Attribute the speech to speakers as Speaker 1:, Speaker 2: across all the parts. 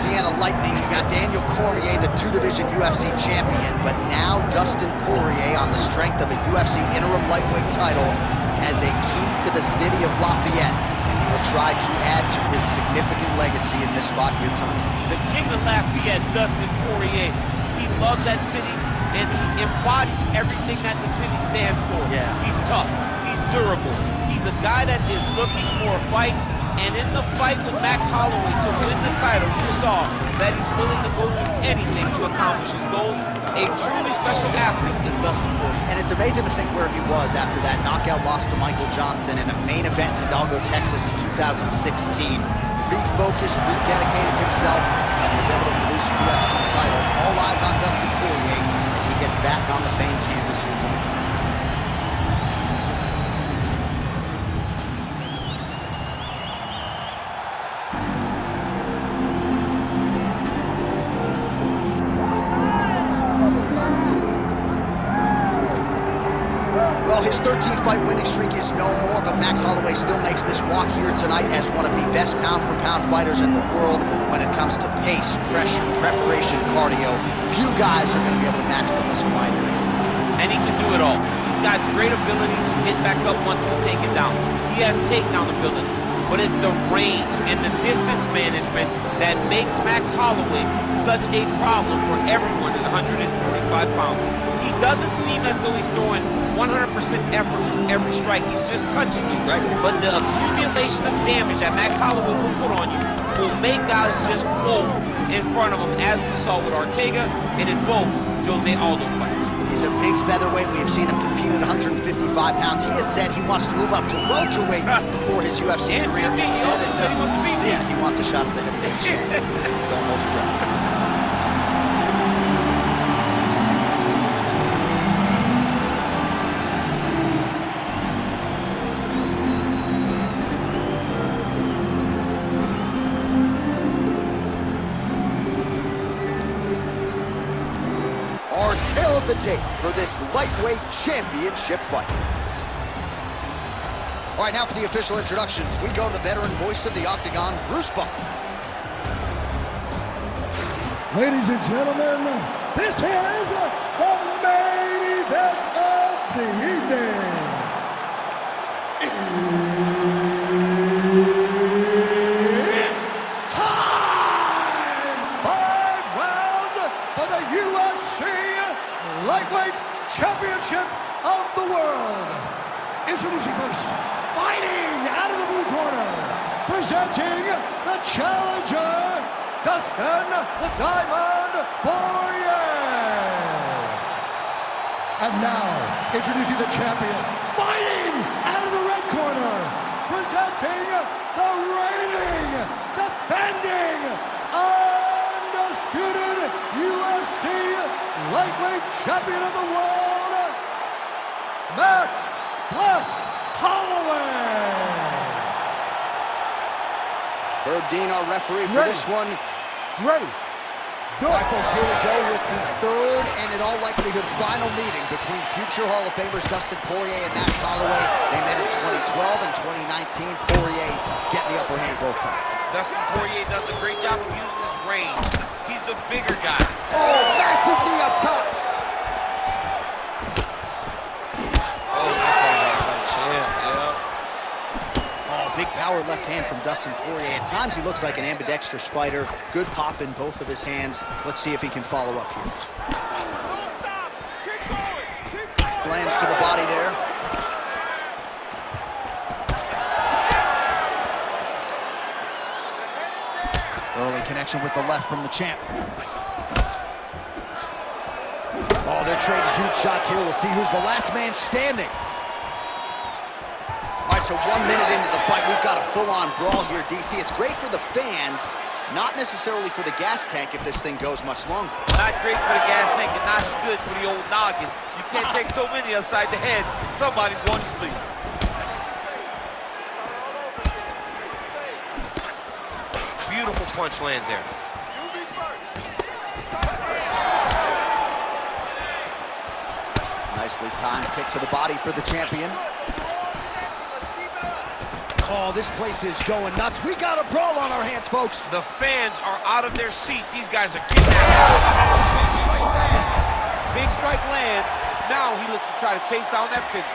Speaker 1: Louisiana Lightning, you got Daniel Cormier, the two-division UFC champion, but now Dustin Poirier, on the strength of a UFC interim lightweight title, has a key to the city of Lafayette, and he will try to add to his significant legacy in this spot here tonight.
Speaker 2: The king of Lafayette, Dustin Poirier, he loves that city, and he embodies everything that the city stands for.
Speaker 1: Yeah.
Speaker 2: He's tough, he's durable, he's a guy that is looking for a fight. And in the fight with Max Holloway to win the title, you saw that he's willing to go through anything to accomplish his goals. A truly special athlete is Dustin Poirier.
Speaker 1: And it's amazing to think where he was after that knockout loss to Michael Johnson in a main event in Hidalgo, Texas in 2016. Refocused, rededicated himself, and was able to produce a UFC title. All eyes on Dustin Poirier as he gets back on the famed canvas here tonight. Well, his 13-fight winning streak is no more, but Max Holloway still makes this walk here tonight as one of the best pound-for-pound fighters in the world when it comes to pace, pressure, preparation, cardio. Few guys are going to be able to match what this Hawaiian brings to the team.
Speaker 2: And he can do it all. He's got great ability to get back up once he's taken down. He has takedown ability, but it's the range and the distance management that makes Max Holloway such a problem for everyone at 145 pounds. He doesn't seem as though he's throwing 100% effort with every strike. He's just touching you.
Speaker 1: Right.
Speaker 2: But the accumulation of damage that Max Holloway will put on you will make guys just fold in front of him, as we saw with Ortega and in both Jose Aldo fights.
Speaker 1: He's a big featherweight. We have seen him compete at 155 pounds. He has said he wants to move up to welterweight before his UFC career is said and done.
Speaker 2: He wants to beat me.
Speaker 1: Yeah, he wants a shot at the heavyweight champion. Don't hold your breath. Our tale of the tape for this lightweight championship fight. All right, now for the official introductions, we go to the veteran voice of the Octagon, Bruce Buffer.
Speaker 3: Ladies and gentlemen, this is the main event of the evening. It's time! 5 rounds for the UFC Lightweight Championship of the World. Introducing first, fighting out of the blue corner, presenting the challenger, Dustin the Diamond Poirier. And now, introducing the champion, fighting out of the red corner, presenting the reigning, defending, undisputed UFC lightweight champion of the world, Max Holloway.
Speaker 1: Herb Dean, our referee for this one.
Speaker 3: Ready.
Speaker 1: All right, folks, here we go with the third and in all likelihood final meeting between future Hall of Famers Dustin Poirier and Max Holloway. They met in 2012 and 2019. Poirier getting the upper hand both times.
Speaker 2: Dustin Poirier does a great job of using his range. He's the bigger guy.
Speaker 1: Oh, massive knee up top.
Speaker 2: Oh, that's a champ, yeah.
Speaker 1: Oh, big power left hand from Dustin Poirier. At times he looks like an ambidextrous fighter. Good pop in both of his hands. Let's see if he can follow up here. Lands to the body there. Early connection with the left from the champ. Oh, they're trading huge shots here. We'll see who's the last man standing. All right, so 1 minute into the fight, we've got a full-on brawl here, DC. It's great for the fans, not necessarily for the gas tank if this thing goes much longer.
Speaker 2: Not great for the gas tank and not good for the old noggin. You can't take so many upside the head. Somebody's going to sleep. Beautiful punch lands there.
Speaker 1: Nicely timed kick to the body for the champion. Oh, this place is going nuts. We got a brawl on our hands, folks.
Speaker 2: The fans are out of their seat. These guys are getting out. Big strike lands. Now he looks to try to chase down that finish.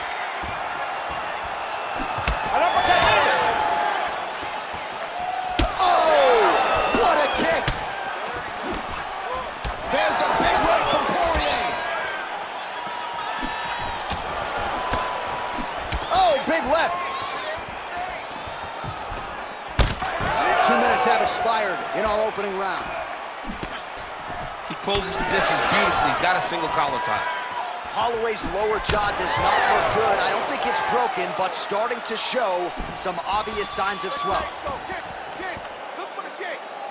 Speaker 2: An uppercut landed.
Speaker 1: Oh, what a kick. There's a big right from Poirier. Oh, big left. 2 minutes have expired in our opening round.
Speaker 2: He closes the distance beautifully. He's got a single collar tie.
Speaker 1: Holloway's lower jaw does not look good. I don't think it's broken, but starting to show some obvious signs of swelling.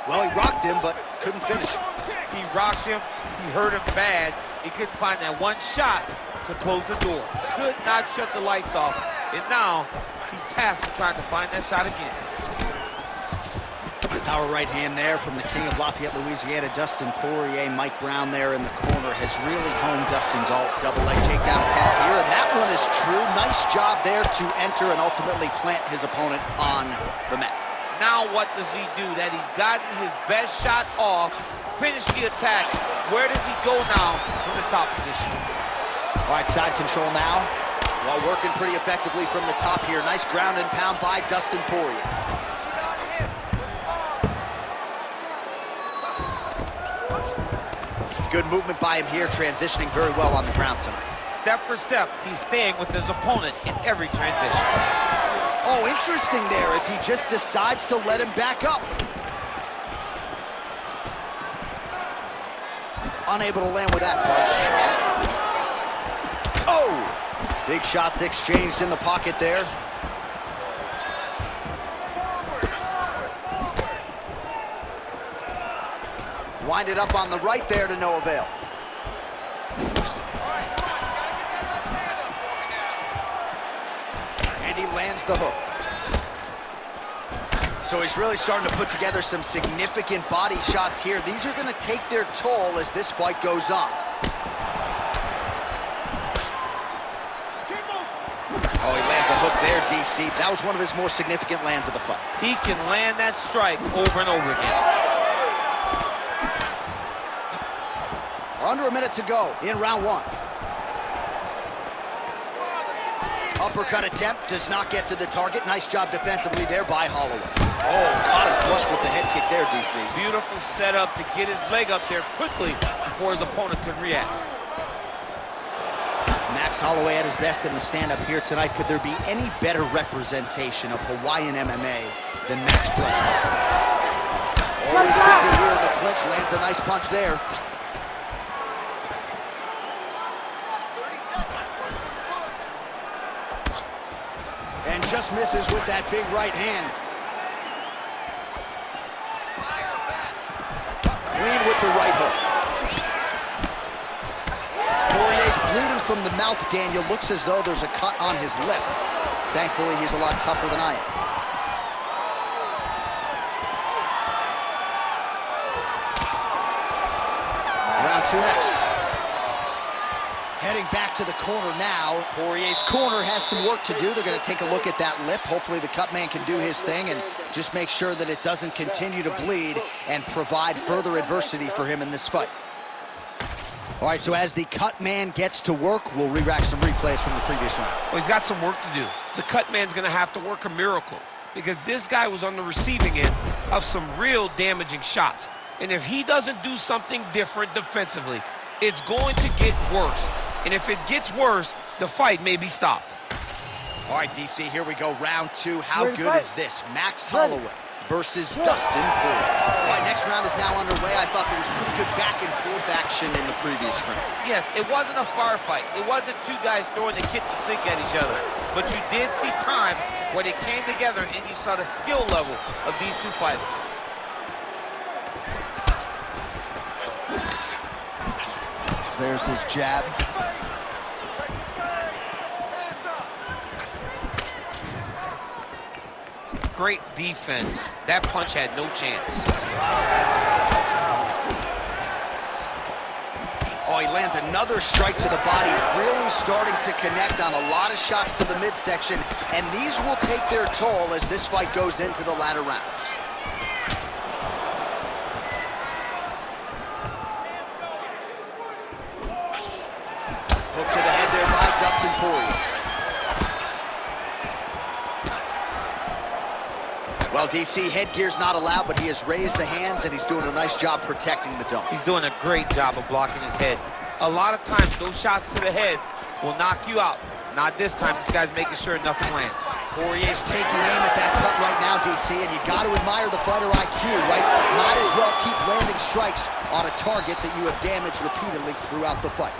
Speaker 1: Well, he rocked him, but couldn't finish it.
Speaker 2: He rocked him. He hurt him bad. He couldn't find that one shot to close the door. Could not shut the lights off. And now he's tasked with trying to find that shot again.
Speaker 1: Power right hand there from the king of Lafayette, Louisiana, Dustin Poirier. Mike Brown there in the corner has really honed Dustin's double leg takedown attempt here, and that one is true. Nice job there to enter and ultimately plant his opponent on the mat.
Speaker 2: Now what does he do? That he's gotten his best shot off, finish the attack. Where does he go now from the top position?
Speaker 1: All right, side control now. While working pretty effectively from the top here. Nice ground and pound by Dustin Poirier. Good movement by him here, transitioning very well on the ground tonight.
Speaker 2: Step for step, he's staying with his opponent in every transition.
Speaker 1: Oh, interesting there as he just decides to let him back up. Unable to land with that punch. Oh! Big shots exchanged in the pocket there. Winded up on the right there to no avail. And he lands the hook. So he's really starting to put together some significant body shots here. These are going to take their toll as this fight goes on. Oh, he lands a hook there, DC. That was one of his more significant lands of the fight.
Speaker 2: He can land that strike over and over again.
Speaker 1: Under a minute to go in round one. Uppercut attempt does not get to the target. Nice job defensively there by Holloway. Oh, caught him flush with the head kick there, DC.
Speaker 2: Beautiful setup to get his leg up there quickly before his opponent could react.
Speaker 1: Max Holloway at his best in the stand-up here tonight. Could there be any better representation of Hawaiian MMA than Max Blessed? Always busy here in the clinch. Lands a nice punch there. And just misses with that big right hand. Clean with the right hook. Poirier's bleeding from the mouth, Daniel. Looks as though there's a cut on his lip. Thankfully, he's a lot tougher than I am. Round two next. Heading back to the corner now. Poirier's corner has some work to do. They're going to take a look at that lip. Hopefully the cut man can do his thing and just make sure that it doesn't continue to bleed and provide further adversity for him in this fight. All right, so as the cut man gets to work, we'll re-rack some replays from the previous round.
Speaker 2: Well, he's got some work to do. The cut man's going to have to work a miracle because this guy was on the receiving end of some real damaging shots. And if he doesn't do something different defensively, it's going to get worse. And if it gets worse, the fight may be stopped.
Speaker 1: All right, DC, here we go. Round two. How good is this? Max Holloway versus Dustin Poirier. All right, next round is now underway. I thought there was pretty good back and forth action in the previous round.
Speaker 2: Yes, it wasn't a firefight. It wasn't two guys throwing the kitchen sink at each other. But you did see times where they came together and you saw the skill level of these two fighters.
Speaker 1: There's his jab.
Speaker 2: Great defense. That punch had no chance.
Speaker 1: Oh, he lands another strike to the body, really starting to connect on a lot of shots to the midsection, and these will take their toll as this fight goes into the latter rounds. Hook to the head there by Dustin Poirier. Well, DC, headgear's not allowed, but he has raised the hands, and he's doing a nice job protecting the dome.
Speaker 2: He's doing a great job of blocking his head. A lot of times, those shots to the head will knock you out. Not this time. This guy's making sure nothing lands.
Speaker 1: Poirier's taking aim at that cut right now, DC, and you got to admire the fighter IQ, right? Might as well keep landing strikes on a target that you have damaged repeatedly throughout the fight.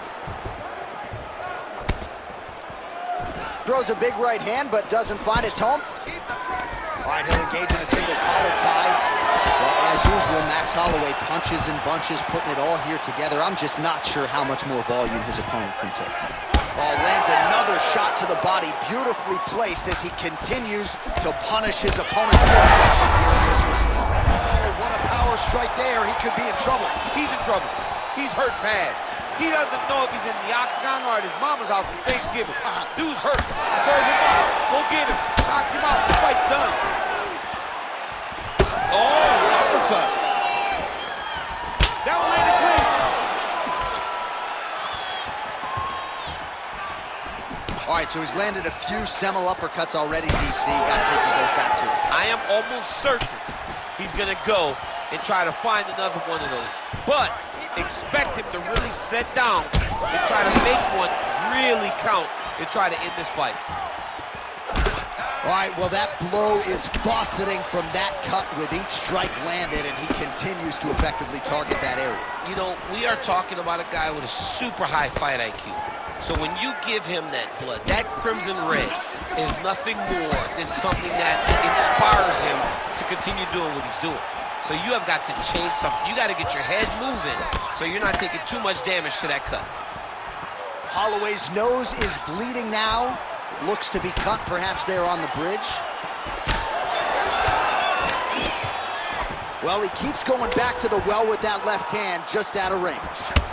Speaker 1: Throws a big right hand, but doesn't find its home. All right, he'll engage in a single collar tie. Well, as usual, Max Holloway punches and bunches, putting it all here together. I'm just not sure how much more volume his opponent can take. Oh, lands another shot to the body, beautifully placed as he continues to punish his opponent. Oh, what a power strike there. He could be in trouble.
Speaker 2: He's in trouble. He's hurt bad. He doesn't know if he's in the octagon or at his mama's house for Thanksgiving. Dude's hurt. Serve him up. Go get him. Knock him out. The fight's done. Oh, uppercut. That one landed clean.
Speaker 1: All right, so he's landed a few seminal uppercuts already, DC. Got to think he goes back to it.
Speaker 2: I am almost certain he's going to go and try to find another one of those. But expect him to really set down and try to make one really count and try to end this fight.
Speaker 1: All right, well, that blow is buffeting from that cut with each strike landed, and he continues to effectively target that area.
Speaker 2: You know, we are talking about a guy with a super high fight IQ. So when you give him that blood, that crimson red is nothing more than something that inspires him to continue doing what he's doing. So you have got to change something. You got to get your head moving so you're not taking too much damage to that cut.
Speaker 1: Holloway's nose is bleeding now. Looks to be cut perhaps there on the bridge. Well, he keeps going back to the well with that left hand, just out of range.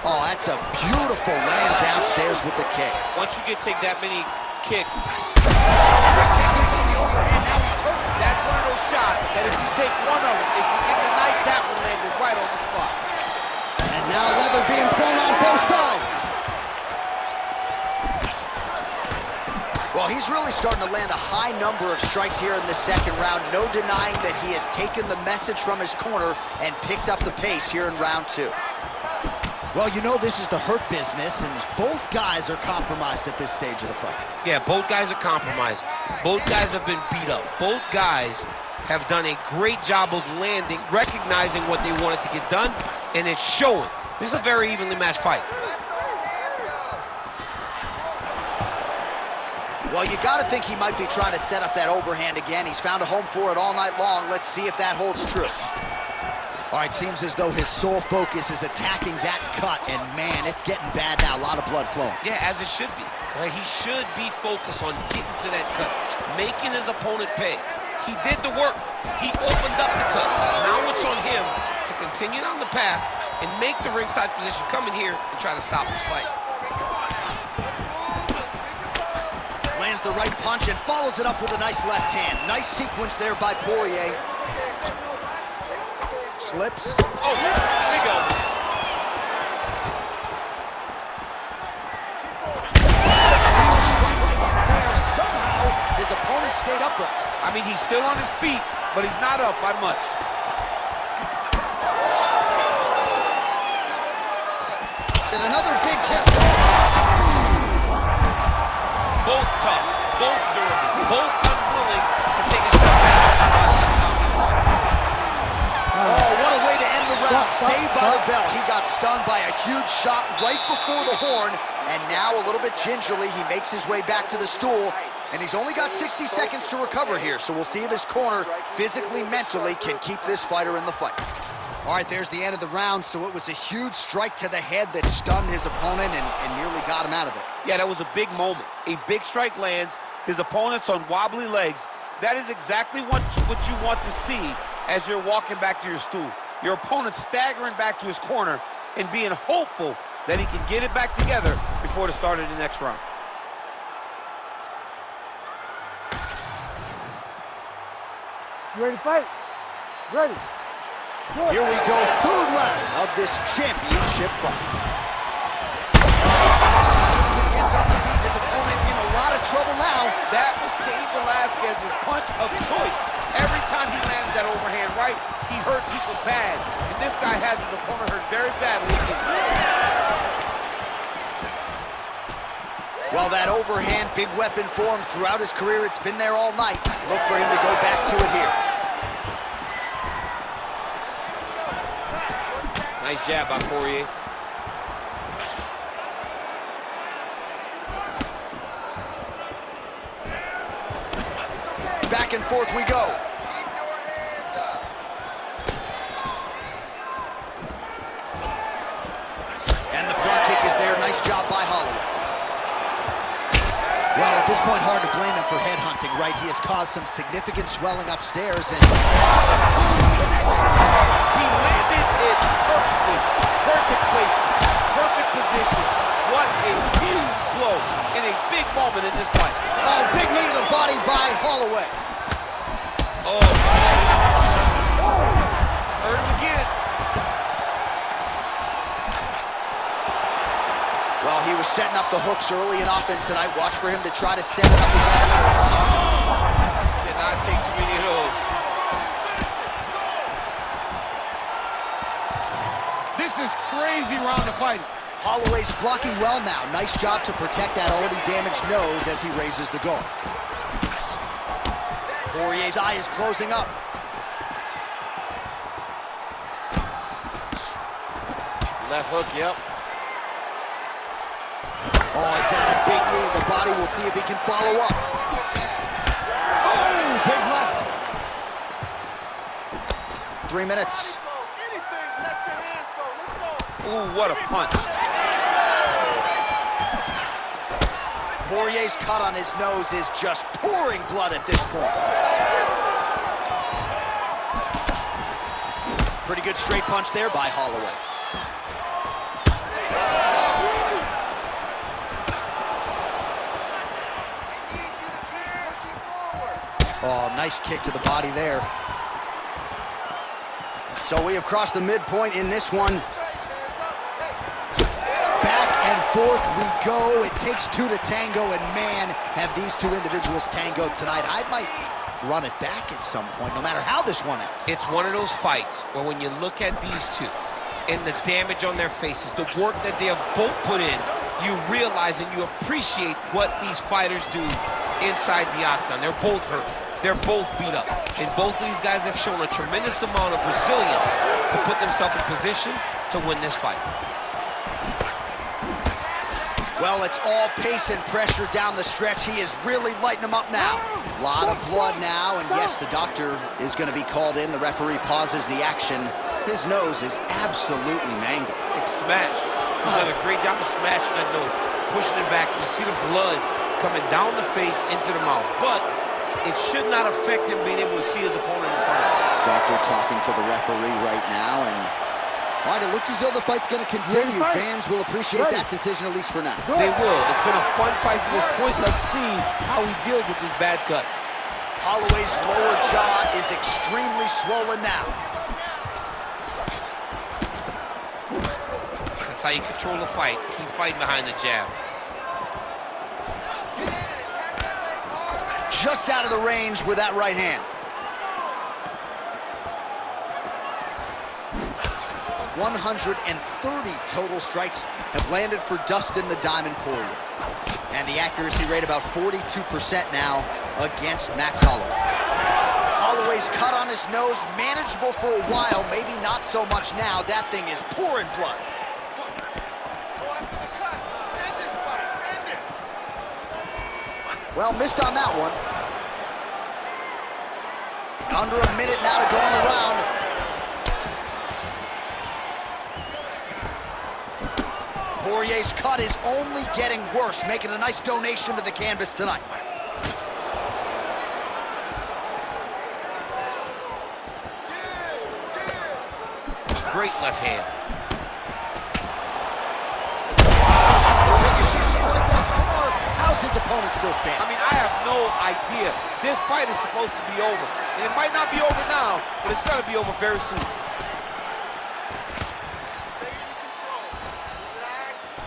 Speaker 1: Oh, that's a beautiful land downstairs with the kick.
Speaker 2: Once you take that many kicks, that's one of those shots that if you take one of them, if you get the knife, that one landed right on the spot.
Speaker 1: And now leather being thrown on both sides. Well, he's really starting to land a high number of strikes here in the second round. No denying that he has taken the message from his corner and picked up the pace here in round two. Well, you know this is the hurt business, and both guys are compromised at this stage of the fight.
Speaker 2: Yeah, both guys are compromised. Both guys have been beat up. Both guys have done a great job of landing, recognizing what they wanted to get done, and it's showing. This is a very evenly matched fight.
Speaker 1: Well, you got to think he might be trying to set up that overhand again. He's found a home for it all night long. Let's see if that holds true. All right, seems as though his sole focus is attacking that cut, and man, it's getting bad now. A lot of blood flowing.
Speaker 2: Yeah, as it should be. Right? He should be focused on getting to that cut, making his opponent pay. He did the work. He opened up the cut. Now it's on him to continue down the path and make the ringside position, come in here and try to stop this fight.
Speaker 1: Lands the right punch and follows it up with a nice left hand. Nice sequence there by Poirier. Slips.
Speaker 2: Oh, big elbow.
Speaker 1: Somehow, his opponent stayed upright.
Speaker 2: I mean, he's still on his feet, but he's not up by much.
Speaker 1: And another big kick.
Speaker 2: Both tough, both durable, both unwilling to take a step back.
Speaker 1: Oh, what a way to end the round. Saved by the bell. He got stunned by a huge shot right before the horn, and now a little bit gingerly, he makes his way back to the stool, and he's only got 60 seconds to recover here, so we'll see if his corner, physically, mentally, can keep this fighter in the fight. All right, there's the end of the round, so it was a huge strike to the head that stunned his opponent and nearly got him out of there.
Speaker 2: Yeah, that was a big moment. A big strike lands, his opponent's on wobbly legs. That is exactly what you want to see as you're walking back to your stool. Your opponent staggering back to his corner and being hopeful that he can get it back together before the start of the next round.
Speaker 4: You ready to fight? Ready. Good.
Speaker 1: Here we go, third round of this championship fight. Gets up to beat his opponent in a lot of trouble now.
Speaker 2: That was Cain Velasquez's punch of choice. Every time he lands that overhand right, he hurt people bad. And this guy has his opponent hurt very badly.
Speaker 1: Well, that overhand big weapon for him throughout his career, it's been there all night. Look for him to go back to it here.
Speaker 2: Nice jab by Poirier.
Speaker 1: Back and forth we go.
Speaker 5: Keep your hands up.
Speaker 1: And the front kick is there. Nice job by Holloway. Well, at this point, hard to blame him for headhunting, right? He has caused some significant swelling upstairs, and
Speaker 2: He landed it perfectly. Perfect placement. Perfect position. What a huge blow in a big moment in this fight.
Speaker 1: oh, big knee to the body by Holloway.
Speaker 2: Oh, hurt him again.
Speaker 1: Well, he was setting up the hooks early and often tonight. Watch for him to try to set it up again.
Speaker 2: Cannot take too many of those.
Speaker 4: This is crazy round of fighting.
Speaker 1: Holloway's blocking well now. Nice job to protect that already damaged nose as he raises the guard. Poirier's eye is closing up.
Speaker 2: Left hook, yep.
Speaker 1: Oh, is that a big knee to the body? We'll see if he can follow up. Oh, big left. 3 minutes.
Speaker 5: Anything, let your hands go. Let's go.
Speaker 2: Ooh, what a punch.
Speaker 1: Poirier's cut on his nose is just pouring blood at this point. Pretty good straight punch there by Holloway. Oh, nice kick to the body there. So we have crossed the midpoint in this one. Back and forth we go. It takes two to tango, and man, have these two individuals tangoed tonight. I might run it back at some point, no matter how this one ends.
Speaker 2: It's one of those fights where when you look at these two and the damage on their faces, the work that they have both put in, you realize and you appreciate what these fighters do inside the octagon. They're both hurt. They're both beat up. And both of these guys have shown a tremendous amount of resilience to put themselves in position to win this fight.
Speaker 1: Well, it's all pace and pressure down the stretch. He is really lighting them up now. A lot of blood now, and yes, the doctor is going to be called in. The referee pauses the action. His nose is absolutely mangled.
Speaker 2: It's smashed. He's done a great job of smashing that nose, pushing it back. You see the blood coming down the face into the mouth. But it should not affect him being able to see his opponent in front of him.
Speaker 1: Doctor talking to the referee right now, and all right, it looks as though the fight's going to continue. Fans will appreciate that decision, at least for now.
Speaker 2: They will. It's been a fun fight to this point. Let's see how he deals with this bad cut.
Speaker 1: Holloway's lower jaw is extremely swollen now.
Speaker 2: That's how you control the fight. Keep fighting behind the jab.
Speaker 1: Just out of the range with that right hand. 130 total strikes have landed for Dustin the Diamond Poirier. And the accuracy rate about 42% now against Max Holloway. Holloway's cut on his nose, manageable for a while, maybe not so much now. That thing is pouring blood. Well, missed on that one. Under a minute now to go in the round. Poirier's cut is only getting worse, making a nice donation to the canvas tonight.
Speaker 2: Great left hand.
Speaker 1: Is his opponent still standing?
Speaker 2: I mean, I have no idea. This fight is supposed to be over. And it might not be over now, but it's going to be over very soon.
Speaker 5: Stay in control. Relax.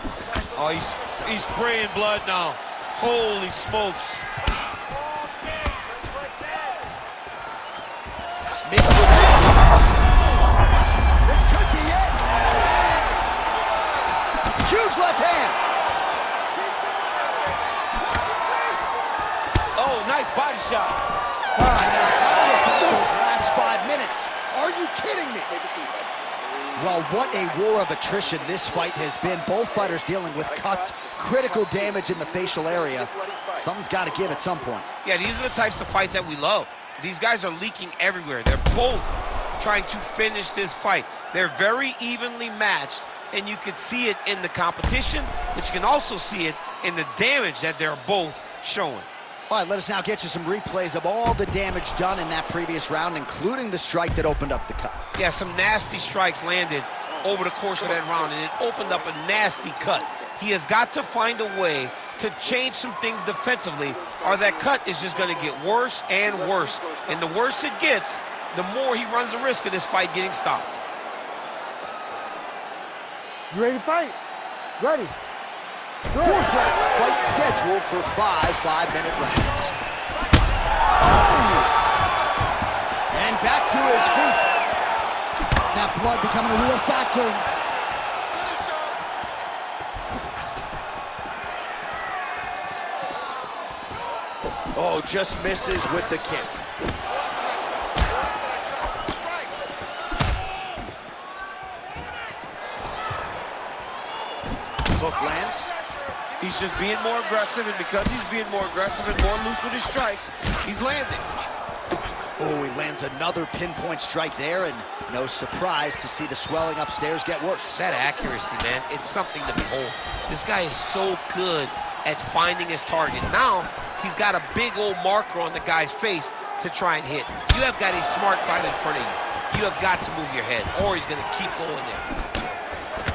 Speaker 4: Oh, he's spraying blood now. Holy smokes.
Speaker 1: This could be it. Huge left hand.
Speaker 2: Oh, nice body shot.
Speaker 1: I mean, how about those last 5 minutes? Are you kidding me? Take a seat, bud. Well, what a war of attrition this fight has been. Both fighters dealing with cuts, critical damage in the facial area. Something's got to give at some point.
Speaker 2: Yeah, these are the types of fights that we love. These guys are leaking everywhere. They're both trying to finish this fight. They're very evenly matched, and you can see it in the competition, but you can also see it in the damage that they're both showing.
Speaker 1: All right, let us now get you some replays of all the damage done in that previous round, including the strike that opened up the cut.
Speaker 2: Yeah, some nasty strikes landed over the course of that round, and it opened up a nasty cut. He has got to find a way to change some things defensively, or that cut is just going to get worse and worse. And the worse it gets, the more he runs the risk of this fight getting stopped.
Speaker 4: You ready to fight? Ready.
Speaker 1: Fourth round, fight scheduled for 5-5-minute rounds. Oh! And back to his feet. That blood becoming a real factor. Oh, just misses with the kick. Hook lands.
Speaker 2: He's just being more aggressive, and because he's being more aggressive and more loose with his strikes, he's landing.
Speaker 1: Oh, he lands another pinpoint strike there, and no surprise to see the swelling upstairs get worse.
Speaker 2: That accuracy, man, it's something to behold. This guy is so good at finding his target. Now, he's got a big old marker on the guy's face to try and hit. You have got a smart fighter in front of you. You have got to move your head, or he's going to keep going there.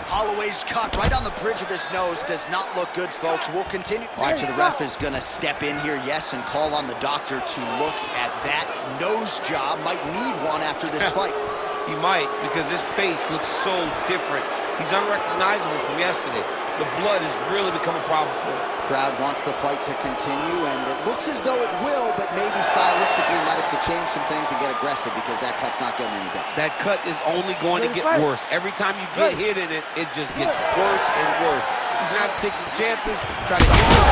Speaker 1: Holloway's cut right on the bridge of his nose does not look good, folks. We'll continue. All right, so the ref is going to step in here, yes, and call on the doctor to look at that nose job. Might need one after this fight.
Speaker 2: He might, because his face looks so different. He's unrecognizable from yesterday. The blood has really become a problem for him.
Speaker 1: Crowd wants the fight to continue, and it looks as though it will, but maybe stylistically might have to change some things and get aggressive because that cut's not getting any better.
Speaker 2: That cut is only going to get worse. Every time you get hit in it, it just gets worse and worse. He's going to have to take some chances, try to get it.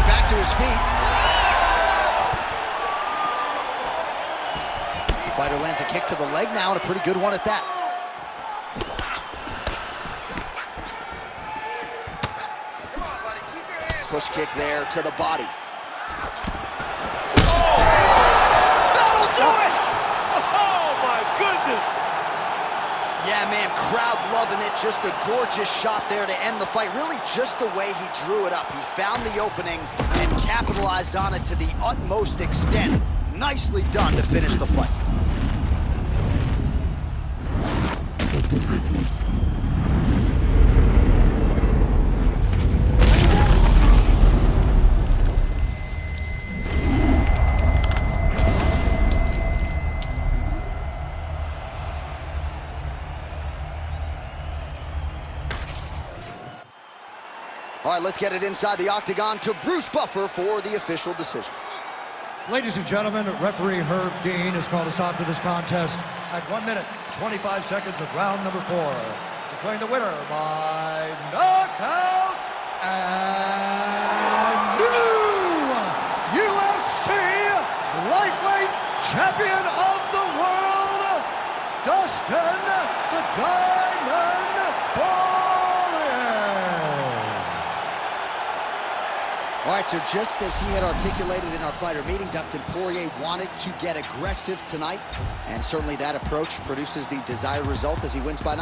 Speaker 1: Back to his feet. Fighter lands a kick to the leg now, and a pretty good one at that. Push kick there to the body.
Speaker 2: Oh!
Speaker 1: That'll do it!
Speaker 2: Oh, my goodness!
Speaker 1: Yeah, man, crowd loving it. Just a gorgeous shot there to end the fight. Really just the way he drew it up. He found the opening and capitalized on it to the utmost extent. Nicely done to finish the fight. All right, let's get it inside the octagon to Bruce Buffer for the official decision.
Speaker 3: Ladies and gentlemen, referee Herb Dean has called a stop to this contest at 1 minute, 25 seconds of round number 4. Declaring the winner by knockout and new UFC lightweight champion of the world, Dustin the Diamond Poirier.
Speaker 1: All right, so just as he had articulated in our fighter meeting, Dustin Poirier wanted to get aggressive tonight, and certainly that approach produces the desired result as he wins by